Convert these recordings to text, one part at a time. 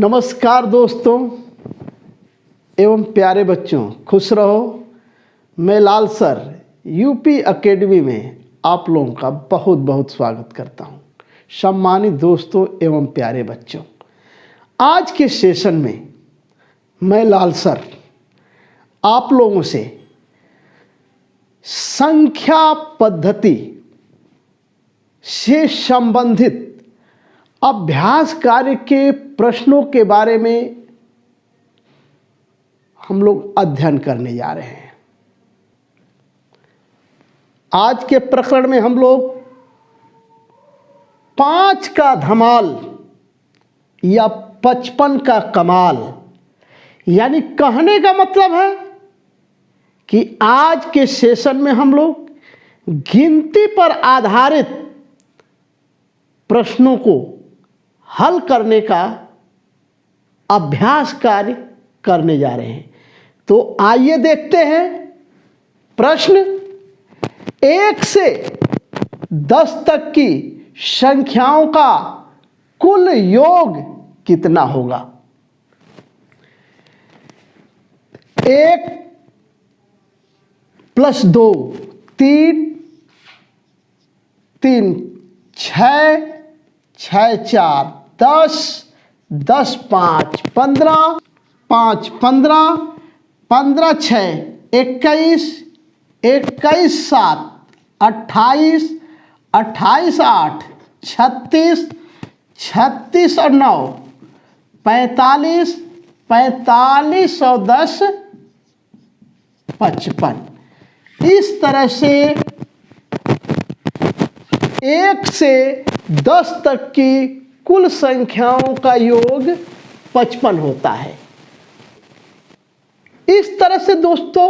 नमस्कार दोस्तों एवं प्यारे बच्चों, खुश रहो। मैं लाल सर यूपी एकेडमी में आप लोगों का बहुत बहुत स्वागत करता हूं। सम्मानित दोस्तों एवं प्यारे बच्चों, आज के सेशन में मैं लाल सर आप लोगों से संख्या पद्धति से संबंधित अभ्यास कार्य के प्रश्नों के बारे में हम लोग अध्ययन करने जा रहे हैं। आज के प्रकरण में हम लोग 5 का धमाल या 55 का कमाल, यानी कहने का मतलब है कि आज के सेशन में हम लोग गिनती पर आधारित प्रश्नों को हल करने का अभ्यास कार्य करने जा रहे हैं। तो आइए देखते हैं प्रश्न। 1 से 10 तक की संख्याओं का कुल योग कितना होगा? 1 + 2 3, 3 6, 6 4 10, 10 5 15, 5 15, 15 6 21, 21 7 28, 28 8 36, 36 और 9 45, 45 और 10 55। इस तरह से 1 से 10 तक की कुल संख्याओं का योग 55 होता है। इस तरह से दोस्तों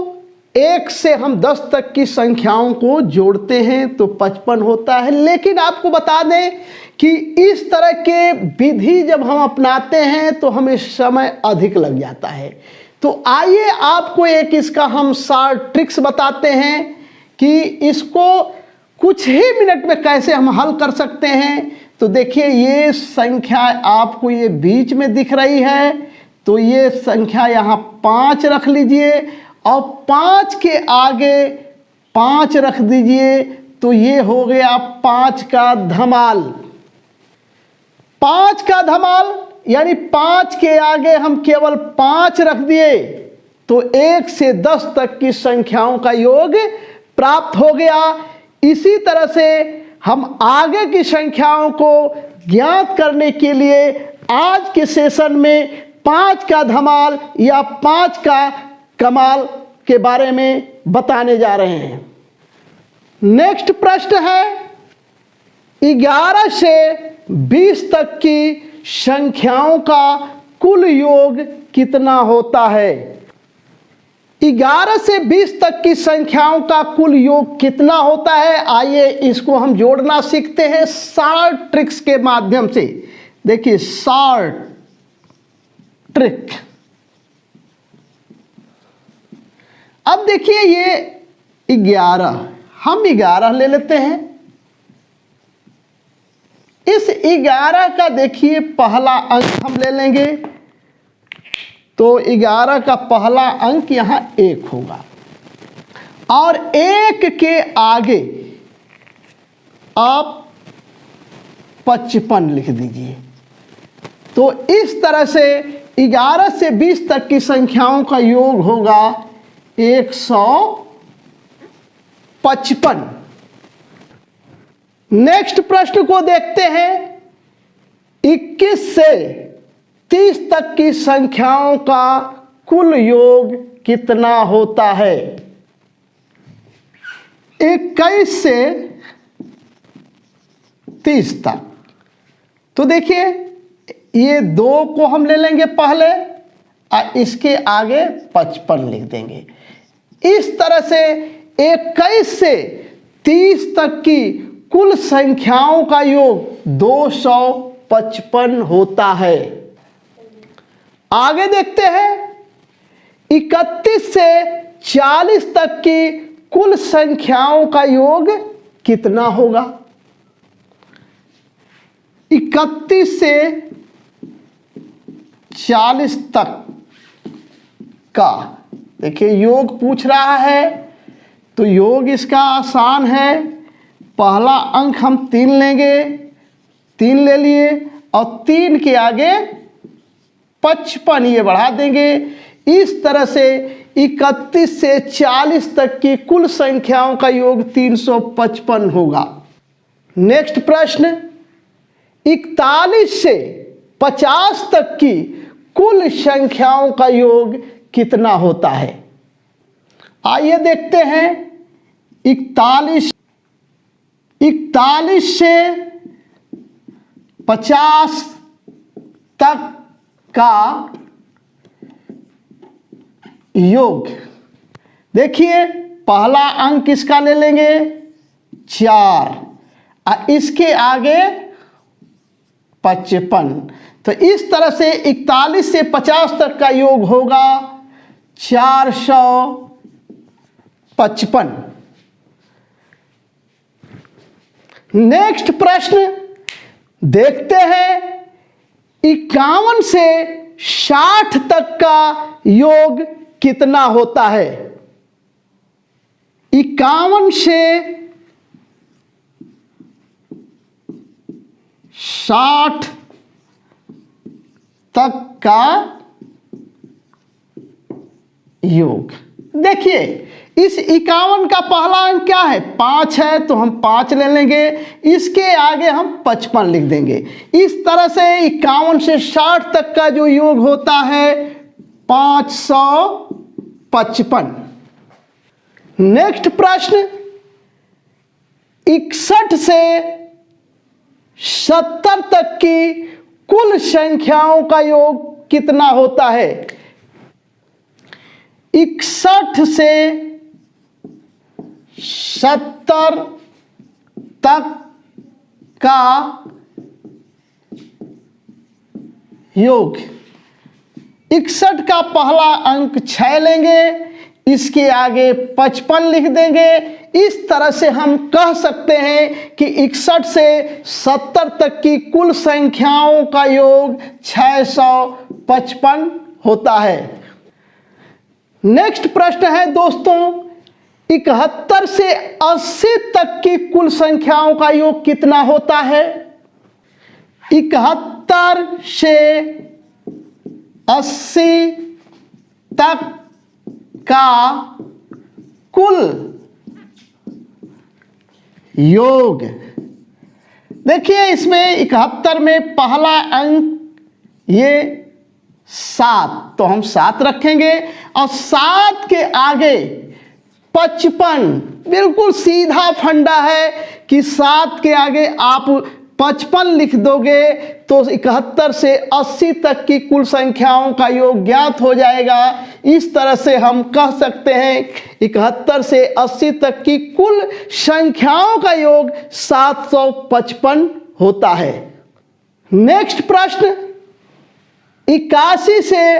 1 से हम 10 तक की संख्याओं को जोड़ते हैं तो 55 होता है। लेकिन आपको बता दें कि इस तरह के विधि जब हम अपनाते हैं तो हमें समय अधिक लग जाता है। तो आइए आपको एक इसका हम शॉर्ट ट्रिक्स बताते हैं कि इसको कुछ ही मिनट में कैसे हम हल कर सकते हैं। तो देखिए, ये संख्या आपको ये बीच में दिख रही है, तो ये संख्या यहाँ 5 रख लीजिए और 5 के आगे 5 रख दीजिए, तो ये हो गया 5 का धमाल। 5 का धमाल यानी 5 के आगे हम केवल 5 रख दिए तो 1 से 10 तक की संख्याओं का योग प्राप्त हो गया। इसी तरह से हम आगे की संख्याओं को ज्ञात करने के लिए आज के सेशन में 5 का धमाल या 5 का कमाल के बारे में बताने जा रहे हैं। नेक्स्ट प्रश्न है 11 से 20 तक की संख्याओं का कुल योग कितना होता है? 11 से 20 तक की संख्याओं का कुल योग कितना होता है? आइए इसको हम जोड़ना सीखते हैं शॉर्ट ट्रिक्स के माध्यम से। देखिए, शॉर्ट ट्रिक। अब देखिए, ये 11 हम 11 ले लेते हैं। इस 11 का देखिए पहला अंक हम ले लेंगे, तो 11 का पहला अंक यहाँ 1 होगा और 1 के आगे आप 55 लिख दीजिए। तो इस तरह से 11 से 20 तक की संख्याओं का योग होगा 155। नेक्स्ट प्रश्न को देखते हैं। 21 से 30 तक की संख्याओं का कुल योग कितना होता है? 21 से 30 तक। तो देखिए, ये 2 को हम ले लेंगे पहले और इसके आगे 55 लिख देंगे। इस तरह से 21 से 30 तक की कुल संख्याओं का योग 255 होता है। आगे देखते हैं 31 से 40 तक की कुल संख्याओं का योग कितना होगा? 31 से 40 तक का। देखिए योग पूछ रहा है तो योग इसका आसान है। पहला अंक हम 3 लेंगे, 3 ले लिए और 3 के आगे 55 ये बढ़ा देंगे। इस तरह से 31 से 40 तक की कुल संख्याओं का योग 355 होगा। नेक्स्ट प्रश्न, 41 से 50 तक की कुल संख्याओं का योग कितना होता है? आइए देखते हैं। 41 से 50 तक का योग। देखिए पहला अंक किसका ले लेंगे? 4 और इसके आगे 55। तो इस तरह से 41 से 50 तक का योग होगा 455। नेक्स्ट प्रश्न देखते हैं। 51 से 60 तक का योग कितना होता है? 51 से 60 तक का योग। देखिए इस 51 का पहला अंक क्या है? 5 है तो हम 5 ले लेंगे, इसके आगे हम 55 लिख देंगे। इस तरह से 51 से 60 तक का जो योग होता है 555। नेक्स्ट प्रश्न, 61 से 70 तक की कुल संख्याओं का योग कितना होता है? 61 से 70 तक का योग। 61 का पहला अंक 6 लेंगे, इसके आगे 55 लिख देंगे। इस तरह से हम कह सकते हैं कि 61 से 70 तक की कुल संख्याओं का योग 655 होता है। नेक्स्ट प्रश्न है दोस्तों, 71 से 80 तक की कुल संख्याओं का योग कितना होता है? 71 से 80 तक का कुल योग। देखिए इसमें 71 में पहला अंक ये 7, तो हम 7 रखेंगे और 7 के आगे 55। बिल्कुल सीधा फंडा है कि 7 के आगे आप 55 लिख दोगे तो 71 से 80 तक की कुल संख्याओं का योग ज्ञात हो जाएगा। इस तरह से हम कह सकते हैं 71 से 80 तक की कुल संख्याओं का योग 755 होता है। नेक्स्ट प्रश्न, 81 से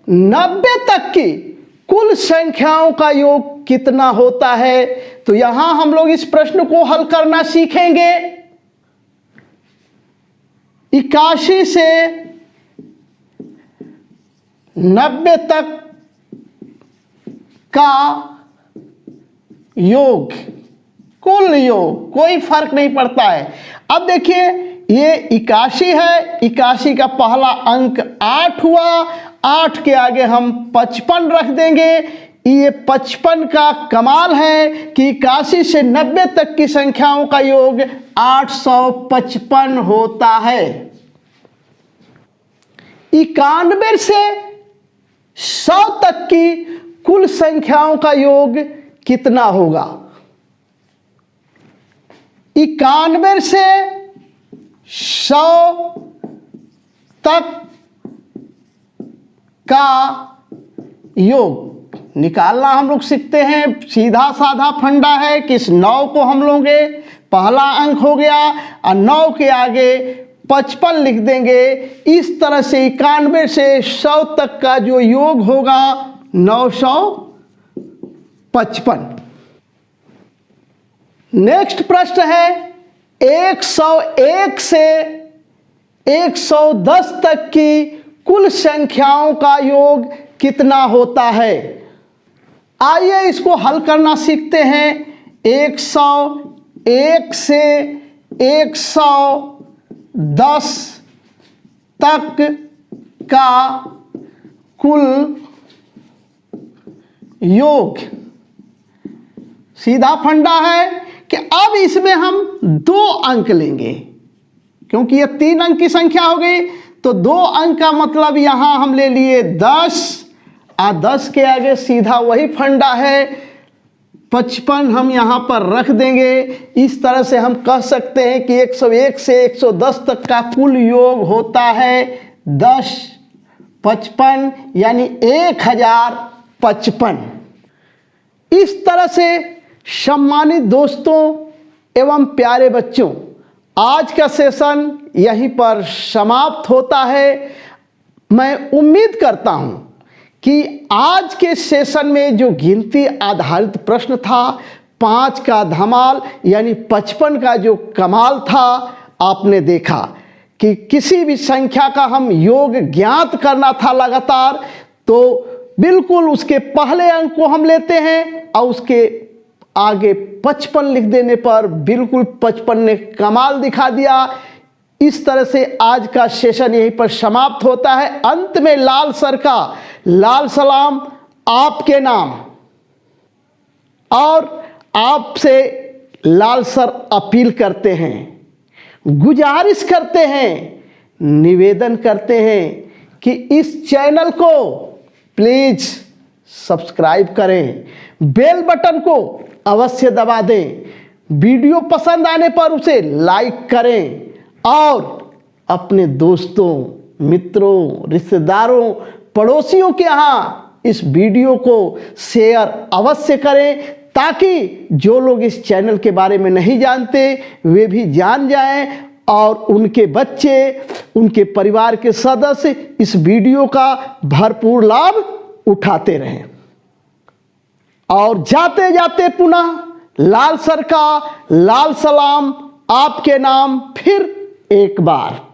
90 तक की कुल संख्याओं का योग कितना होता है? तो यहां हम लोग इस प्रश्न को हल करना सीखेंगे। 81 से 90 तक का योग, कुल योग, कोई फर्क नहीं पड़ता है। अब देखिए ये 81 है, 81 का पहला अंक 8 हुआ, 8 के आगे हम 55 रख देंगे। ये 55 का कमाल है कि 81 से 90 तक की संख्याओं का योग 855 होता है। 91 से 100 तक की कुल संख्याओं का योग कितना होगा? 91 से 100 तक का योग निकालना हम लोग सीखते हैं। सीधा साधा फंडा है कि इस 9 को हम लोगे, पहला अंक हो गया और 9 के आगे 55 लिख देंगे। इस तरह से 91 से 100 तक का जो योग होगा 955। नेक्स्ट प्रश्न है, 101 से 110 तक की कुल संख्याओं का योग कितना होता है। आइए इसको हल करना सीखते हैं। 101 से 110 तक का कुल योग। सीधा फंडा है कि अब इसमें हम 2 अंक लेंगे, क्योंकि ये 3 अंक की संख्या हो गई, तो 2 अंक का मतलब यहां हम ले लिए 10, और 10 के आगे सीधा वही फंडा है 55 हम यहां पर रख देंगे। इस तरह से हम कह सकते हैं कि 101 से 110 तक का कुल योग होता है 10 55, यानी 1055। इस तरह से सम्मानित दोस्तों एवं प्यारे बच्चों, आज का सेशन यहीं पर समाप्त होता है। मैं उम्मीद करता हूं कि आज के सेशन में जो गिनती आधारित प्रश्न था, 5 का धमाल यानी 55 का जो कमाल था, आपने देखा कि किसी भी संख्या का हम योग ज्ञात करना था लगातार, तो बिल्कुल उसके पहले अंक को हम लेते हैं और उसके आगे 55 लिख देने पर बिल्कुल 55 ने कमाल दिखा दिया। इस तरह से आज का सेशन यहीं पर समाप्त होता है। अंत में लाल सर का लाल सलाम आपके नाम, और आपसे लाल सर अपील करते हैं, गुजारिश करते हैं, निवेदन करते हैं कि इस चैनल को प्लीज सब्सक्राइब करें, बेल बटन को अवश्य दबा दें, वीडियो पसंद आने पर उसे लाइक करें, और अपने दोस्तों, मित्रों, रिश्तेदारों, पड़ोसियों के यहाँ इस वीडियो को शेयर अवश्य करें, ताकि जो लोग इस चैनल के बारे में नहीं जानते वे भी जान जाएं और उनके बच्चे, उनके परिवार के सदस्य इस वीडियो का भरपूर लाभ उठाते रहें। और जाते जाते पुनः लाल सर का लाल सलाम आपके नाम फिर एक बार।